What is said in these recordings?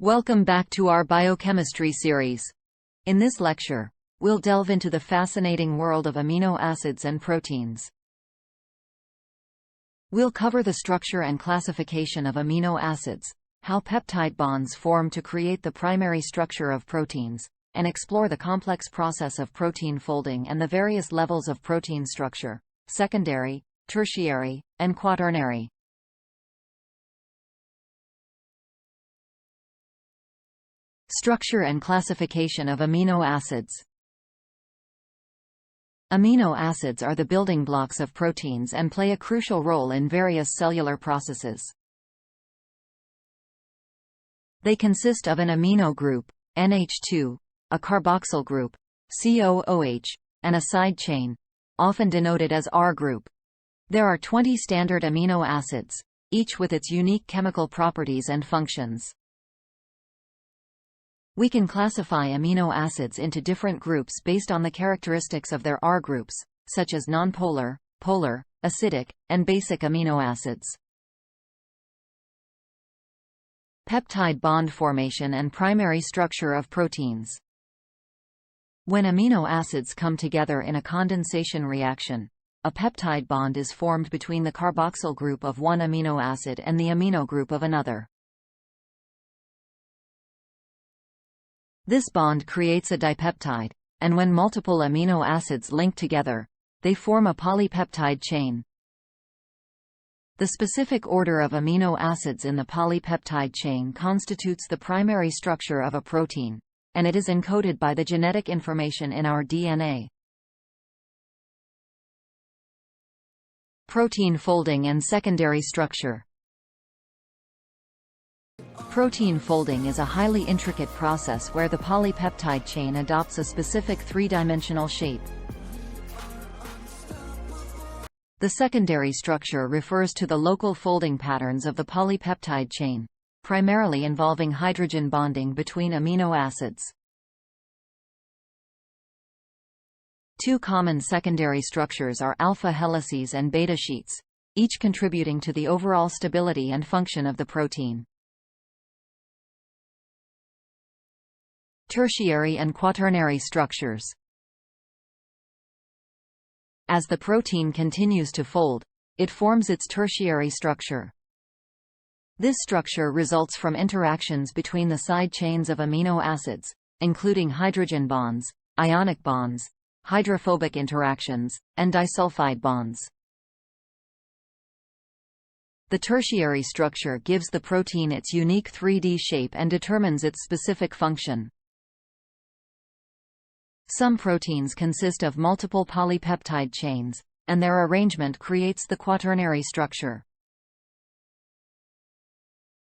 Welcome back to our biochemistry series. In this lecture, we'll delve into the fascinating world of amino acids and proteins. We'll cover the structure and classification of amino acids, how peptide bonds form to create the primary structure of proteins, and explore the complex process of protein folding and the various levels of protein structure: secondary, tertiary, and quaternary. Structure and classification of amino acids. Amino acids are the building blocks of proteins and play a crucial role in various cellular processes. They consist of an amino group, NH2, a carboxyl group, COOH, and a side chain, often denoted as R group. There are 20 standard amino acids, each with its unique chemical properties and functions. We can classify amino acids into different groups based on the characteristics of their R groups, such as nonpolar, polar, acidic, and basic amino acids. Peptide bond formation and primary structure of proteins. When amino acids come together in a condensation reaction, a peptide bond is formed between the carboxyl group of one amino acid and the amino group of another. This bond creates a dipeptide, and when multiple amino acids link together, they form a polypeptide chain. The specific order of amino acids in the polypeptide chain constitutes the primary structure of a protein, and it is encoded by the genetic information in our DNA. Protein folding and secondary structure. Protein folding is a highly intricate process where the polypeptide chain adopts a specific three-dimensional shape. The secondary structure refers to the local folding patterns of the polypeptide chain, primarily involving hydrogen bonding between amino acids. Two common secondary structures are alpha helices and beta sheets, each contributing to the overall stability and function of the protein. Tertiary and quaternary structures. As the protein continues to fold, it forms its tertiary structure. This structure results from interactions between the side chains of amino acids, including hydrogen bonds, ionic bonds, hydrophobic interactions, and disulfide bonds. The tertiary structure gives the protein its unique 3D shape and determines its specific function. Some proteins consist of multiple polypeptide chains, and their arrangement creates the quaternary structure.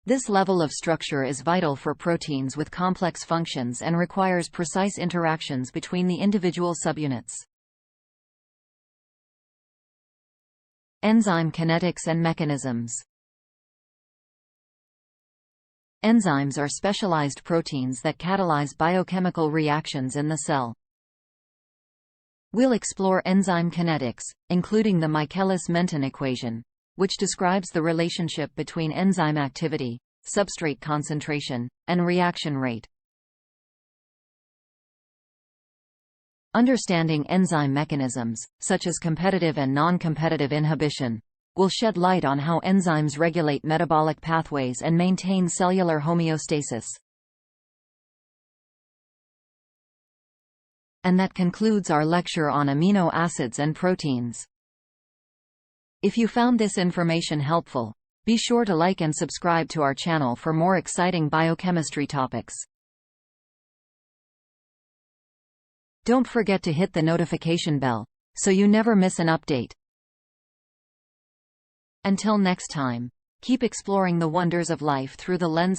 This level of structure is vital for proteins with complex functions and requires precise interactions between the individual subunits. Enzyme kinetics and mechanisms. Enzymes are specialized proteins that catalyze biochemical reactions in the cell. We'll explore enzyme kinetics, including the Michaelis-Menten equation, which describes the relationship between enzyme activity, substrate concentration, and reaction rate. Understanding enzyme mechanisms, such as competitive and non-competitive inhibition, will shed light on how enzymes regulate metabolic pathways and maintain cellular homeostasis. And that concludes our lecture on amino acids and proteins. If you found this information helpful, be sure to like and subscribe to our channel for more exciting biochemistry topics. Don't forget to hit the notification bell, so you never miss an update. Until next time, keep exploring the wonders of life through the lens